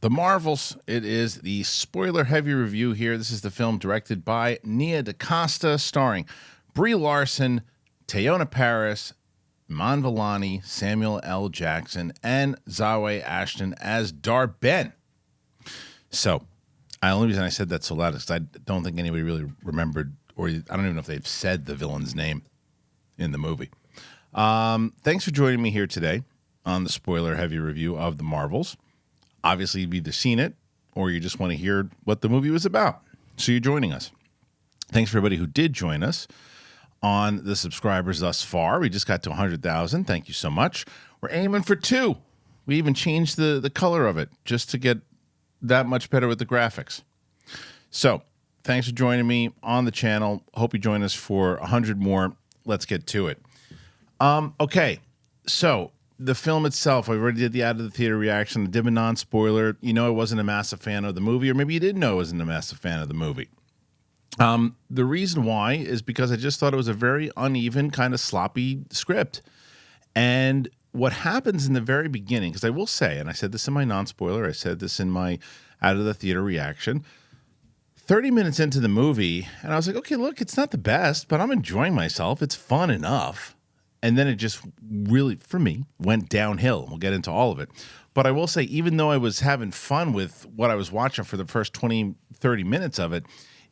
The Marvels. It is the spoiler-heavy review here. This is the film directed by Nia DaCosta, starring Brie Larson, Teyonah Parris, Iman Vellani, Samuel L. Jackson, and Zawe Ashton as Dar-Ben. So, the only reason I said that so loud is because I don't think anybody really remembered, or I don't even know if they've said the villain's name in the movie. Thanks for joining me here today on the spoiler-heavy review of The Marvels. Obviously, you've either seen it or you just want to hear what the movie was about. So you're joining us. Thanks for everybody who did join us on the subscribers thus far. We just got to 100,000. Thank you so much. We're aiming for 2. We even changed the color of it just to get that much better with the graphics. So thanks for joining me on the channel. Hope you join us for 100 more. Let's get to it. Okay, so the film itself, I already did the out of the theater reaction. I did a non-spoiler. You know I wasn't a massive fan of the movie, or maybe you didn't know I wasn't a massive fan of the movie. The reason why is because I just thought it was a very uneven, kind of sloppy script. And what happens in the very beginning, because I will say, and I said this in my non-spoiler, I said this in my out of the theater reaction, 30 minutes into the movie, and I was like, okay, look, it's not the best, but I'm enjoying myself. It's fun enough. And then it just really, for me, went downhill. We'll get into all of it. But I will say, even though I was having fun with what I was watching for the first 20, 30 minutes of it,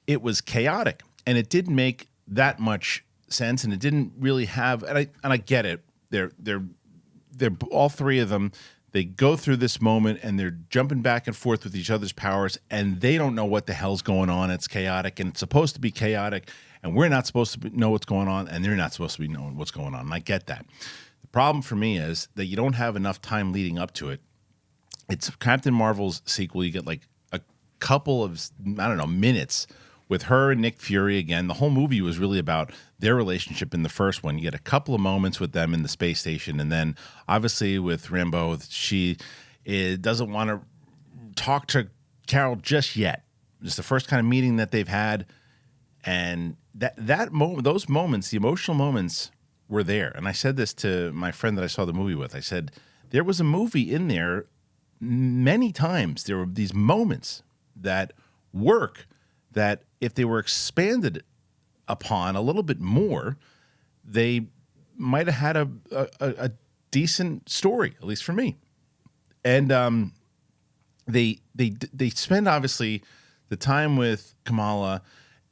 it was chaotic. And it didn't make that much sense. And it didn't really have, and I get it. They're all three of them. They go through this moment and they're jumping back and forth with each other's powers. And they don't know what the hell's going on. It's chaotic. And it's supposed to be chaotic. And we're not supposed to know what's going on, and they're not supposed to be knowing what's going on. And I get that. The problem for me is that you don't have enough time leading up to it. It's Captain Marvel's sequel. You get like a couple of, minutes with her and Nick Fury again. The whole movie was really about their relationship in the first one. You get a couple of moments with them in the space station. And then, obviously, with Rambeau, she doesn't want to talk to Carol just yet. It's the first kind of meeting that they've had. And that moment, those moments, the emotional moments were there. And I said this to my friend that I saw the movie with. I said, there was a movie in there many times. There were these moments that work that if they were expanded upon a little bit more, they might have had a decent story, at least for me. And they spend, obviously, the time with Kamala,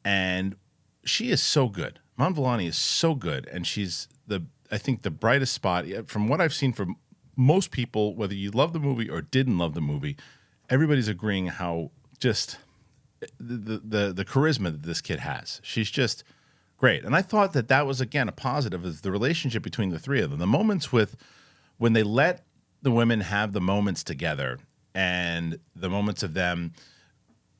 and she is so good. Iman Vellani is so good, and she's I think the brightest spot. From what I've seen from most people, whether you love the movie or didn't love the movie, everybody's agreeing how just the charisma that this kid has. She's just great. And I thought that was, again, a positive, is the relationship between the three of them. The moments when they let the women have the moments together, and the moments of them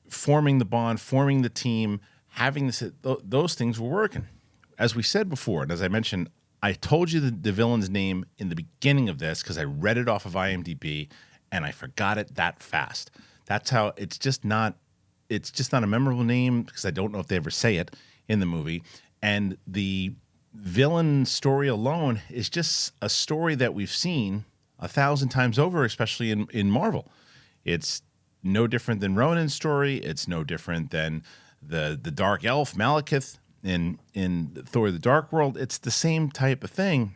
forming the bond, forming the team, having this, those things were working. As we said before, and as I mentioned, I told you the villain's name in the beginning of this because I read it off of IMDb and I forgot it that fast. That's how it's just not a memorable name because I don't know if they ever say it in the movie. And the villain story alone is just a story that we've seen 1,000 times over, especially in Marvel. It's no different than Ronan's story. It's no different than the Dark Elf, Malekith, in Thor the Dark World. It's the same type of thing.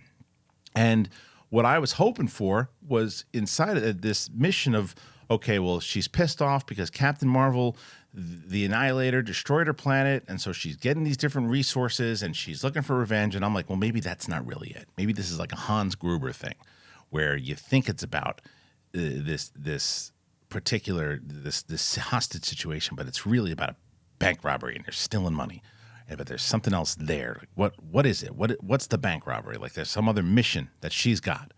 And what I was hoping for was inside of this mission of, okay, well, she's pissed off because Captain Marvel, the Annihilator, destroyed her planet, and so she's getting these different resources, and she's looking for revenge. And I'm like, well, maybe that's not really it. Maybe this is like a Hans Gruber thing, where you think it's about this particular hostage situation, but it's really about a bank robbery, and they're stealing money. But there's something else there. Like, what is it? What's the bank robbery? Like, there's some other mission that she's got,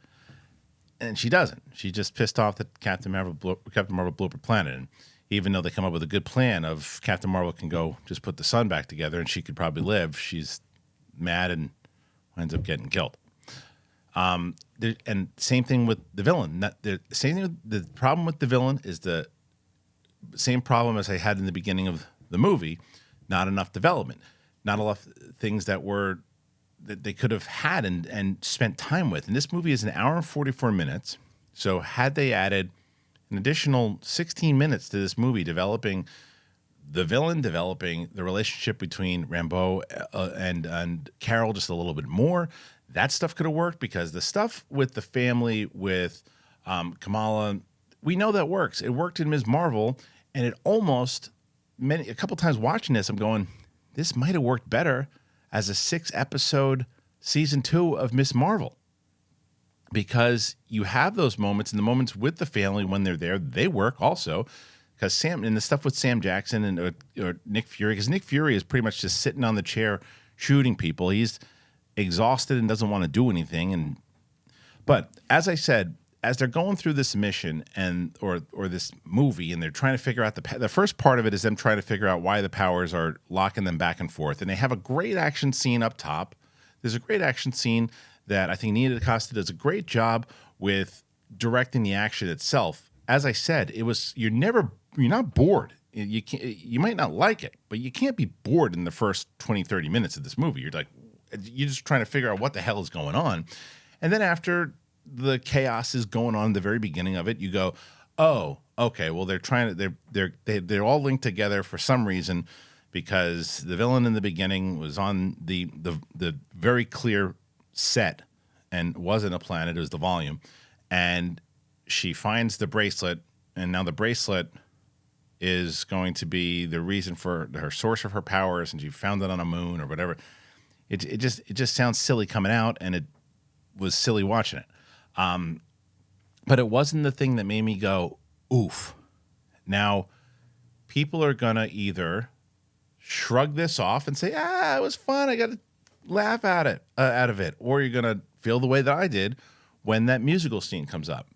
and she doesn't. She's just pissed off that Captain Marvel blew up her planet. And even though they come up with a good plan of Captain Marvel can go just put the sun back together and she could probably live, she's mad and ends up getting killed. And same thing with the villain. The problem with the villain is the same problem as I had in the beginning of the movie. Not enough development, not enough things that they could have had and spent time with. And this movie is an hour and 44 minutes. So had they added an additional 16 minutes to this movie, developing the villain, developing the relationship between Rambeau and Carol just a little bit more. That stuff could have worked, because the stuff with the family with Kamala, we know that works. It worked in Ms. Marvel, and it almost a couple times watching this, I'm going, this might have worked better as a 6-episode season 2 of Ms. Marvel, because you have those moments, and the moments with the family when they're there, they work also. Because Sam, and the stuff with Sam Jackson and or Nick Fury, because Nick Fury is pretty much just sitting on the chair shooting people. He's exhausted and doesn't want to do anything. But as I said, as they're going through this mission or this movie, and they're trying to figure out the first part of it is them trying to figure out why the powers are locking them back and forth. And they have a great action scene up top. There's a great action scene that I think Nia DaCosta does a great job with directing the action itself. As I said, you're not bored. You might not like it, but you can't be bored in the first 20, 30 minutes of this movie. You're just trying to figure out what the hell is going on. And then after the chaos is going on at the very beginning of it, you go, oh, okay, well, they're all linked together for some reason, because the villain in the beginning was on the very clear set and wasn't a planet, it was the volume. And she finds the bracelet, and now the bracelet is going to be the reason for her source of her powers, and she found it on a moon or whatever. It just sounds silly coming out, and it was silly watching it. But it wasn't the thing that made me go, oof. Now, people are going to either shrug this off and say, it was fun, I got to laugh at it, out of it. Or you're going to feel the way that I did when that musical scene comes up.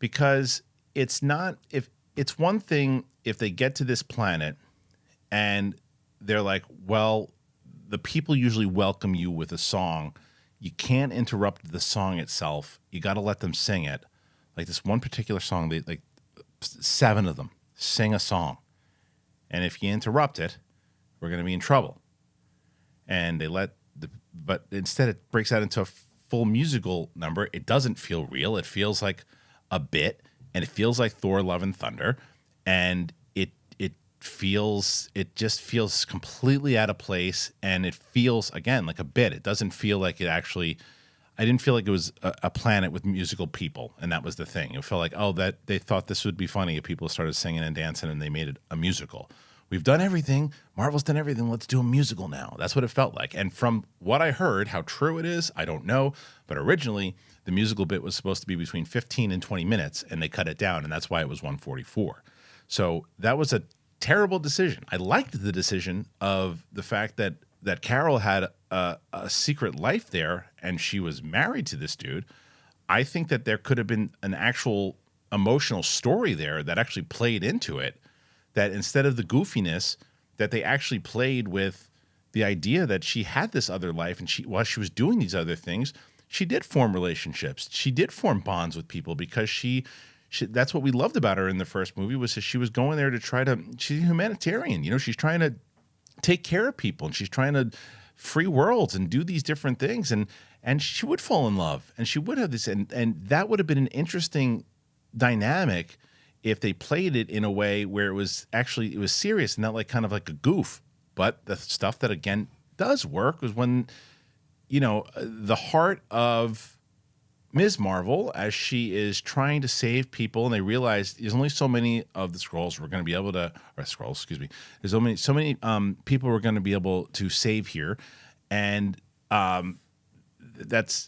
Because it's one thing if they get to this planet and they're like, well, the people usually welcome you with a song. You can't interrupt the song itself. You got to let them sing it. Like this one particular song, like 7 of them sing a song. And if you interrupt it, we're going to be in trouble. And but instead it breaks out into a full musical number. It doesn't feel real. It feels like a bit, and it feels like Thor: Love and Thunder, and it just feels completely out of place, and it feels again like a bit. It doesn't feel like it actually. I didn't feel like it was a planet with musical people, and that was the thing. It felt like, that they thought this would be funny if people started singing and dancing, and they made it a musical. We've done everything. Marvel's done everything. Let's do a musical now. That's what it felt like. And from what I heard, how true it is, I don't know. But originally, the musical bit was supposed to be between 15 and 20 minutes, and they cut it down, and that's why it was 144. So that was a terrible decision. I liked the decision of the fact that Carol had a secret life there, and she was married to this dude. I think that there could have been an actual emotional story there that actually played into it, that instead of the goofiness, that they actually played with the idea that she had this other life, and while she was doing these other things, she did form relationships. She did form bonds with people, because she that's what we loved about her in the first movie, was that she was going there to she's a humanitarian. She's trying to take care of people, and she's trying to free worlds and do these different things. And she would fall in love, and she would have this, and that would have been an interesting dynamic if they played it in a way where it was serious and not like kind of like a goof. But the stuff that again does work was when, the heart of Ms. Marvel, as she is trying to save people, and they realize there's only so many of the Skrulls we're going to be able to, or Skrulls, excuse me. There's so many people we're going to be able to save here, and that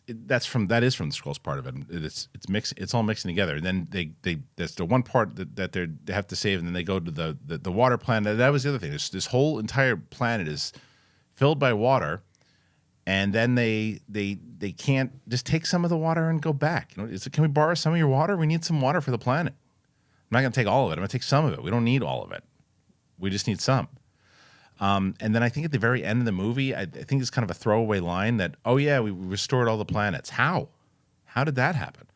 is from the Skrulls part of it. It's all mixing together. And then that's the one part that they have to save, and then they go to the water planet. That was the other thing. This whole entire planet is filled by water. And then they can't just take some of the water and go back. Can we borrow some of your water? We need some water for the planet. I'm not going to take all of it. I'm going to take some of it. We don't need all of it. We just need some. And then I think at the very end of the movie, I think it's kind of a throwaway line that, oh yeah, we restored all the planets. How? How did that happen?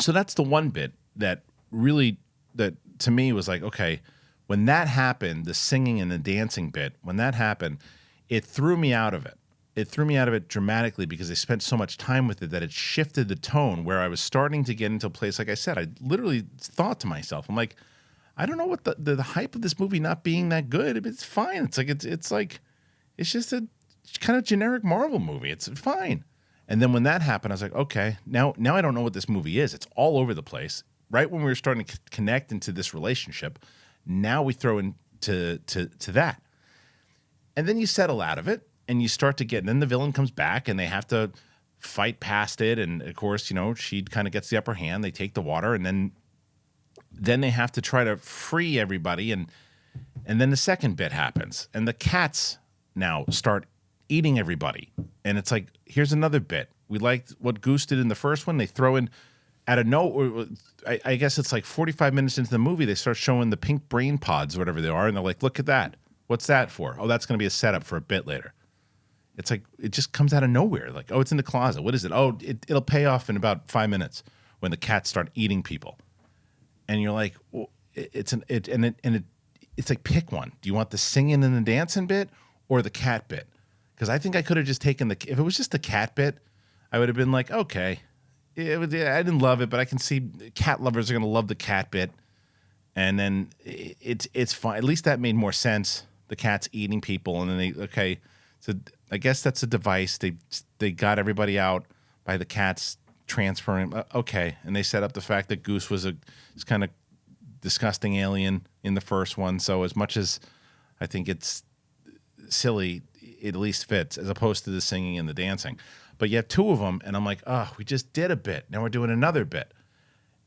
So that's the one bit that really, that to me was like, okay, when that happened, the singing and the dancing bit, when that happened, it threw me out of it. it threw me out of it dramatically because they spent so much time with it that it shifted the tone where I was starting to get into a place. Like I said, I literally thought to myself, I'm like, I don't know what the hype of this movie not being that good. It's fine. It's just a kind of generic Marvel movie. It's fine. And then when that happened, I was like, okay, now I don't know what this movie is. It's all over the place. Right when we were starting to connect into this relationship, now we throw into to that. And then you settle out of it and you start to get, and then the villain comes back and they have to fight past it. And of course, she kind of gets the upper hand. They take the water and then they have to try to free everybody. And then the second bit happens and the cats now start eating everybody. And it's like, here's another bit. We liked what Goose did in the first one. They throw in out of nowhere, I guess it's like 45 minutes into the movie, they start showing the pink brain pods or whatever they are. And they're like, look at that. What's that for? Oh, that's going to be a setup for a bit later. It's like, it just comes out of nowhere. Like, oh, it's in the closet. What is it? Oh, it'll pay off in about 5 minutes when the cats start eating people. And you're like, well, it's like, pick one. Do you want the singing and the dancing bit or the cat bit? Because I think I could have just taken if it was just the cat bit, I would have been like, okay. I didn't love it, but I can see cat lovers are going to love the cat bit. And then it's fine. At least that made more sense. The cat's eating people. And then so I guess that's a device. They got everybody out by the cats transferring. Okay. And they set up the fact that Goose was this kind of disgusting alien in the first one. So as much as I think it's silly, it at least fits as opposed to the singing and the dancing. But you have two of them, and I'm like, oh, we just did a bit. Now we're doing another bit.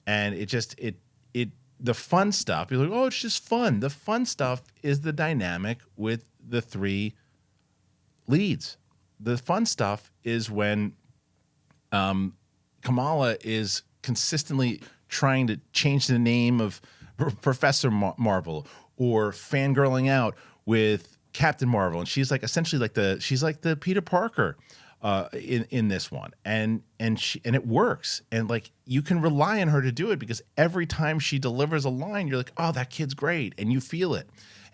And the fun stuff, you're like, oh, it's just fun. The fun stuff is the dynamic with the three leads. The fun stuff is when Kamala is consistently trying to change the name of Professor Marvel or fangirling out with Captain Marvel. And she's like essentially she's like the Peter Parker in this one, and it works, and like you can rely on her to do it because every time she delivers a line, you're like, oh, that kid's great, and you feel it.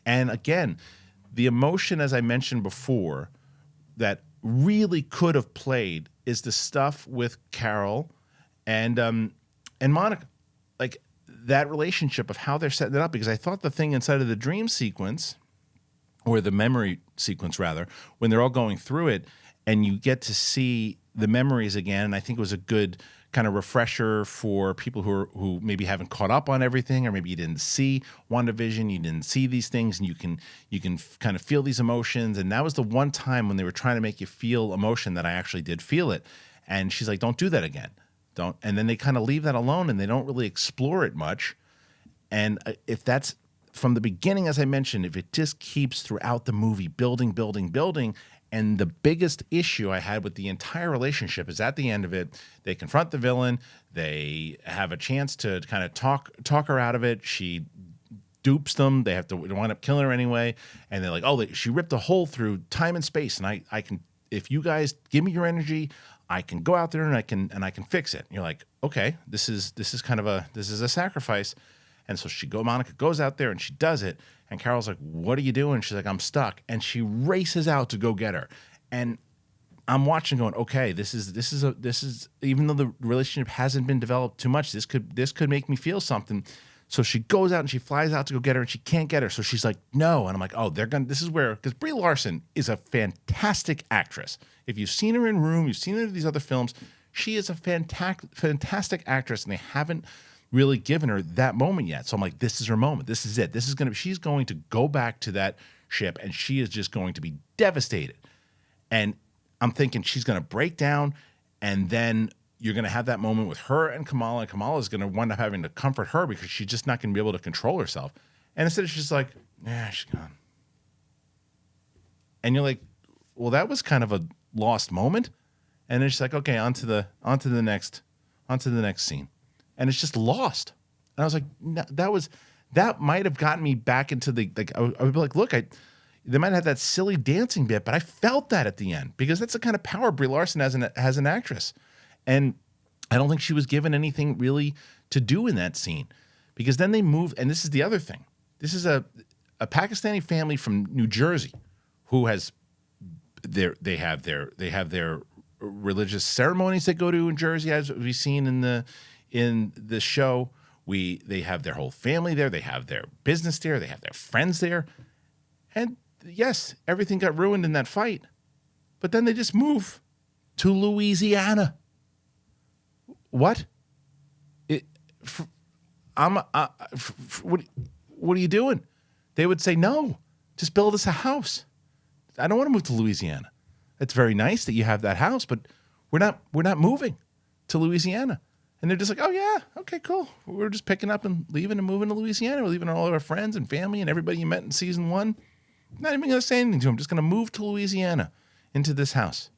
And again, the emotion, as I mentioned before, that really could have played is the stuff with Carol and Monica, like that relationship of how they're setting it up. Because I thought the thing inside of the dream sequence, or the memory sequence rather, when they're all going through it. And you get to see the memories again. And I think it was a good kind of refresher for people who maybe haven't caught up on everything, or maybe you didn't see WandaVision, you didn't see these things, and you can kind of feel these emotions. And that was the one time when they were trying to make you feel emotion that I actually did feel it. And she's like, don't do that again. Don't. And then they kind of leave that alone and they don't really explore it much. And if that's from the beginning, as I mentioned, if it just keeps throughout the movie, building, and the biggest issue I had with the entire relationship is at the end of it, they confront the villain. They have a chance to kind of talk her out of it. She dupes them. They wind up killing her anyway. And they're like, oh, she ripped a hole through time and space. And I can, if you guys give me your energy, I can go out there and I can fix it. And you're like, okay, this is a sacrifice. And so Monica goes out there and she does it. And Carol's like, what are you doing? She's like, I'm stuck. And she races out to go get her. And I'm watching going, okay, this is even though the relationship hasn't been developed too much, this could make me feel something. So she goes out and she flies out to go get her and she can't get her. So she's like, no. And I'm like, oh, this is where, because Brie Larson is a fantastic actress. If you've seen her in Room, you've seen her in these other films, she is a fantastic actress, and they haven't really given her that moment yet. So I'm like, this is her moment. This is it. She's going to go back to that ship and she is just going to be devastated. And I'm thinking she's going to break down, and then you're going to have that moment with her and Kamala, and Kamala is going to wind up having to comfort her because she's just not going to be able to control herself. And instead she's like, yeah, she's gone. And you're like, well, that was kind of a lost moment. And then she's like, okay, on to the next scene. And it's just lost. And I was like, no, that might have gotten me back into I would be like, look, they might have that silly dancing bit, but I felt that at the end because that's the kind of power Brie Larson has an actress. And I don't think she was given anything really to do in that scene, because then they move. And this is the other thing. This is a Pakistani family from New Jersey who has they have their religious ceremonies they go to in Jersey, as we've seen in the show. They have their whole family there. They have their business there. They have their friends there. And yes, everything got ruined in that fight. But then they just move to Louisiana. What? What are you doing? They would say, no, just build us a house. I don't want to move to Louisiana. It's very nice that you have that house, but we're not moving to Louisiana. And they're just like, oh yeah, okay, cool. We're just picking up and leaving and moving to Louisiana. We're leaving all of our friends and family and everybody you met in season 1. Not even going to say anything to them. Just going to move to Louisiana into this house.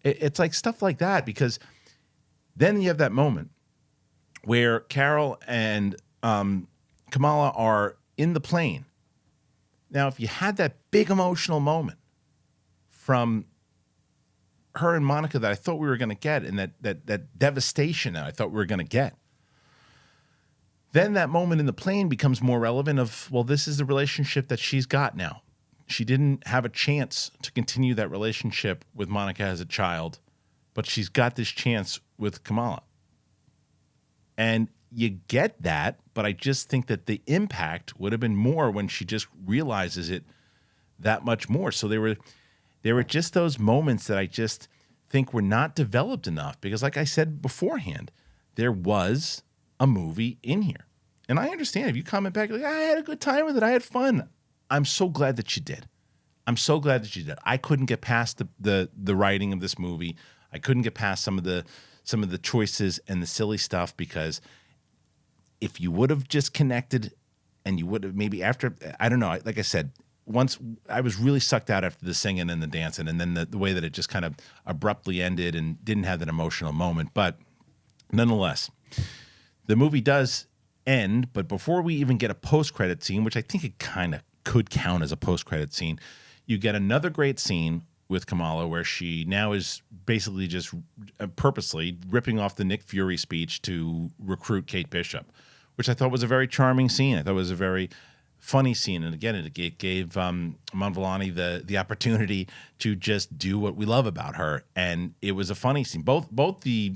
It's like stuff like that, because then you have that moment where Carol and Kamala are in the plane. Now, if you had that big emotional moment from her and Monica that I thought we were going to get, and that devastation that I thought we were going to get, then that moment in the plane becomes more relevant of, well, this is the relationship that she's got now. She didn't have a chance to continue that relationship with Monica as a child, but she's got this chance with Kamala. And you get that, but I just think that the impact would have been more when she just realizes it that much more. So there were just those moments that I just think were not developed enough, because like I said beforehand, there was a movie in here. And I understand if you comment back, like, I had a good time with it, I had fun. I'm so glad that you did. I'm so glad that you did. I couldn't get past the writing of this movie. I couldn't get past some of the choices and the silly stuff, because if you would have just connected and you would have maybe after, I don't know, like I said, once I was really sucked out after the singing and the dancing, and then the way that it just kind of abruptly ended and didn't have that emotional moment. But nonetheless, the movie does end. But before we even get a post-credit scene, which I think it kind of could count as a post-credit scene, you get another great scene with Kamala where she now is basically just purposely ripping off the Nick Fury speech to recruit Kate Bishop, which I thought was a very charming scene. I thought it was a very funny scene. And again, it gave Manvolani the opportunity to just do what we love about her. And it was a funny scene. Both the,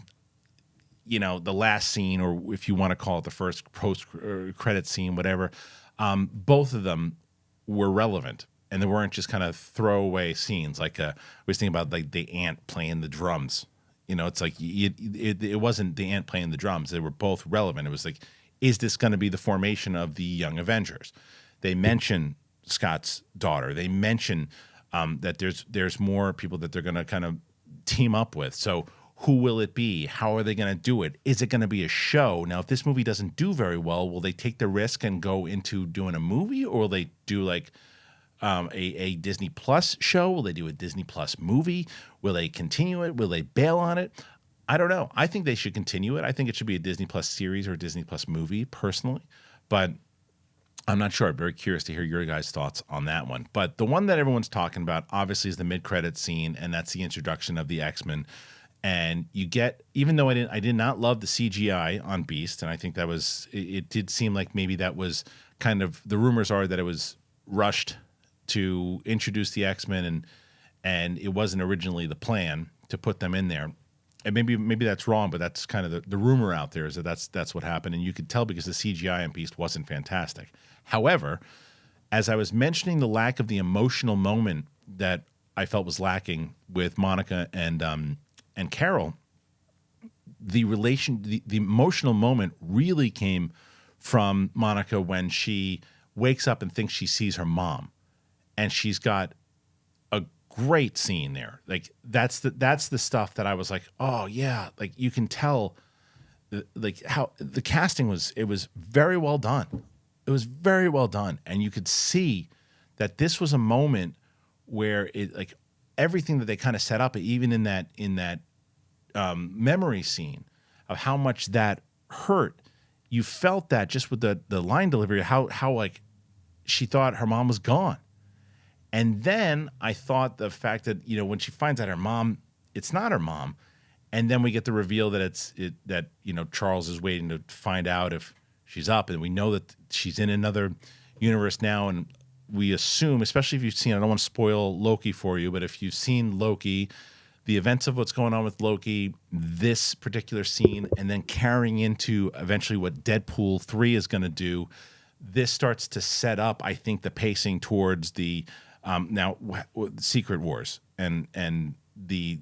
the last scene, or if you want to call it the first post-credit scene, whatever, both of them were relevant. And they weren't just kind of throwaway scenes. Like I was thinking about like the ant playing the drums. It's like it wasn't the ant playing the drums. They were both relevant. It was like, is this going to be the formation of the Young Avengers? They mention Scott's daughter. They mention that there's more people that they're going to kind of team up with. So who will it be? How are they going to do it? Is it going to be a show? Now, if this movie doesn't do very well, will they take the risk and go into doing a movie, or will they do like a Disney Plus show? Will they do a Disney Plus movie? Will they continue it? Will they bail on it? I don't know. I think they should continue it. I think it should be a Disney Plus series or a Disney Plus movie, personally. But I'm not sure. I'm very curious to hear your guys' thoughts on that one. But the one that everyone's talking about, obviously, is the mid-credit scene, and that's the introduction of the X-Men. And you get, even though I did not love the CGI on Beast, and I think that was, it did seem like maybe that was kind of, the rumors are that it was rushed to introduce the X-Men, and it wasn't originally the plan to put them in there. And maybe that's wrong, but that's kind of the rumor out there, is that that's what happened. And you could tell because the CGI on Beast wasn't fantastic. However, as I was mentioning the lack of the emotional moment that I felt was lacking with Monica and Carol, the emotional moment really came from Monica when she wakes up and thinks she sees her mom. And she's got a great scene there. Like that's the stuff that I was like, oh yeah, like you can tell, like how the casting was. It was very well done. It was very well done, and you could see that this was a moment where it, like everything that they kind of set up, even in that memory scene of how much that hurt. You felt that just with the line delivery, how like she thought her mom was gone. And then I thought the fact that, when she finds out her mom, it's not her mom. And then we get the reveal that Charles is waiting to find out if she's up. And we know that she's in another universe now. And we assume, especially if you've seen, I don't want to spoil Loki for you, but if you've seen Loki, the events of what's going on with Loki, this particular scene, and then carrying into eventually what Deadpool 3 is going to do, this starts to set up, I think, the pacing towards the Secret Wars and the,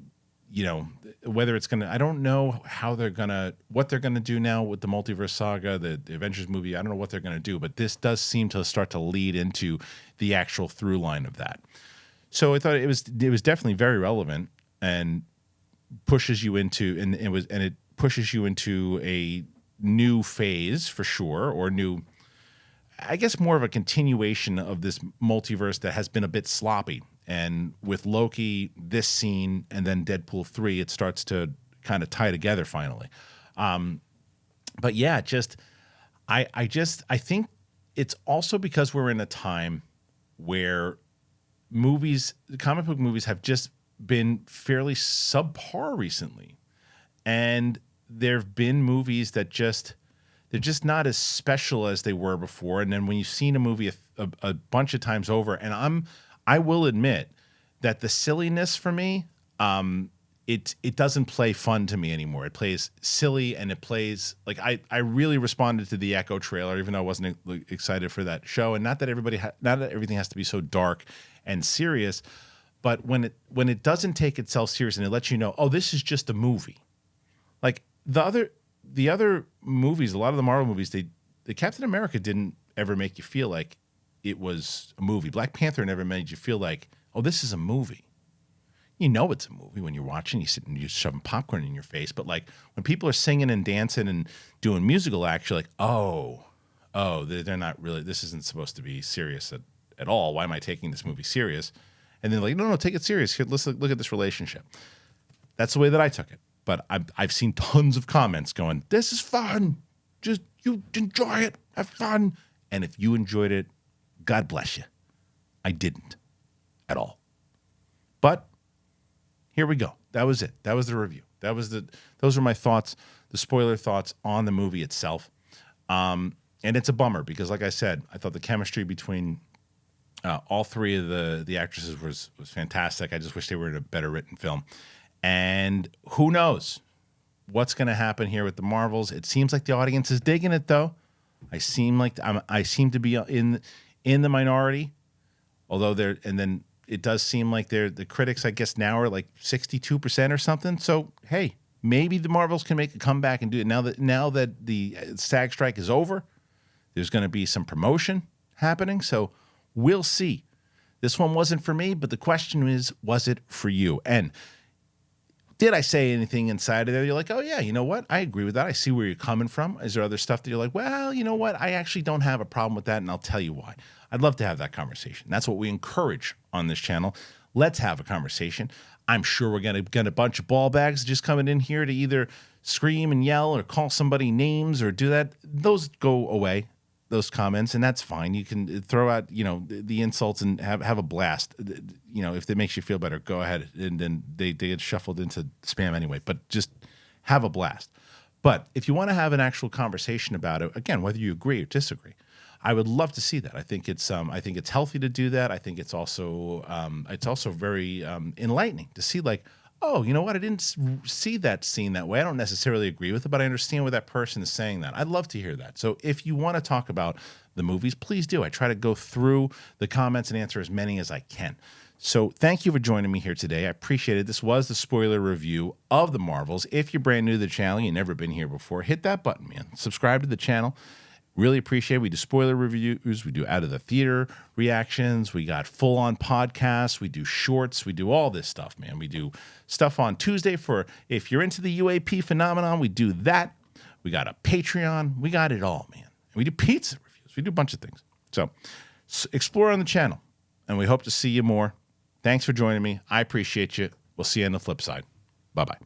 you know, whether it's going to, I don't know how they're going to, what they're going to do now with the multiverse saga, the Avengers movie. I don't know what they're going to do, but this does seem to start to lead into the actual through line of that. So I thought it was definitely very relevant and pushes you into, and it pushes you into a new phase for sure, or new, I guess more of a continuation of this multiverse that has been a bit sloppy. And with Loki, this scene, and then Deadpool 3, it starts to kind of tie together finally. But yeah, I think it's also because we're in a time where comic book movies have just been fairly subpar recently. And there've been movies that they're just not as special as they were before. And then when you've seen a movie a bunch of times over, and I will admit that the silliness for me, it doesn't play fun to me anymore. It plays silly, and it plays like I really responded to the Echo trailer, even though I wasn't excited for that show. And not that everything has to be so dark and serious, but when it doesn't take itself serious and it lets you know, oh, this is just a movie. Like the other movies, a lot of the Marvel movies, the Captain America didn't ever make you feel like it was a movie. Black Panther never made you feel like, oh, this is a movie. You know it's a movie when you're watching, you sit and you're shoving popcorn in your face. But like when people are singing and dancing and doing musical acts, you're like, oh, they're not really, this isn't supposed to be serious at all. Why am I taking this movie serious? And they're like, no, take it serious. Here, let's look at this relationship. That's the way that I took it. But I've seen tons of comments going, this is fun. Just you enjoy it. Have fun. And if you enjoyed it, God bless you. I didn't at all. But here we go. That was it. That was the review. Those were my thoughts, the spoiler thoughts on the movie itself. And it's a bummer because, like I said, I thought the chemistry between all three of the actresses was fantastic. I just wish they were in a better written film. And who knows what's going to happen here with the Marvels? It seems like the audience is digging it, though. I seem to be in the minority, although it does seem like the critics, I guess, now are like 62% or something. So hey, maybe the Marvels can make a comeback and do it now that the SAG strike is over. There's going to be some promotion happening, so we'll see. This one wasn't for me, but the question is, was it for you? And did I say anything inside of there? You're like, oh yeah, you know what? I agree with that. I see where you're coming from. Is there other stuff that you're like, well, you know what? I actually don't have a problem with that, and I'll tell you why. I'd love to have that conversation. That's what we encourage on this channel. Let's have a conversation. I'm sure we're going to get a bunch of ball bags just coming in here to either scream and yell or call somebody names or do that. Those go away, those comments, and that's fine. You can throw out, the insults and have a blast. If it makes you feel better, go ahead. And then they get shuffled into spam anyway, but just have a blast. But if you want to have an actual conversation about it, again, whether you agree or disagree, I would love to see that. I think it's healthy to do that. I think it's also very enlightening to see, like, oh, you know what? I didn't see that scene that way. I don't necessarily agree with it, but I understand where that person is saying that. I'd love to hear that. So if you want to talk about the movies, please do. I try to go through the comments and answer as many as I can. So thank you for joining me here today. I appreciate it. This was the spoiler review of the Marvels. If you're brand new to the channel, you've never been here before, hit that button, man. Subscribe to the channel. Really appreciate it. We do spoiler reviews. We do out of the theater reactions. We got full on podcasts. We do shorts. We do all this stuff, man. We do stuff on Tuesday for if you're into the UAP phenomenon. We do that. We got a Patreon. We got it all, man. And we do pizza reviews. We do a bunch of things. So explore on the channel, and we hope to see you more. Thanks for joining me. I appreciate you. We'll see you on the flip side. Bye-bye.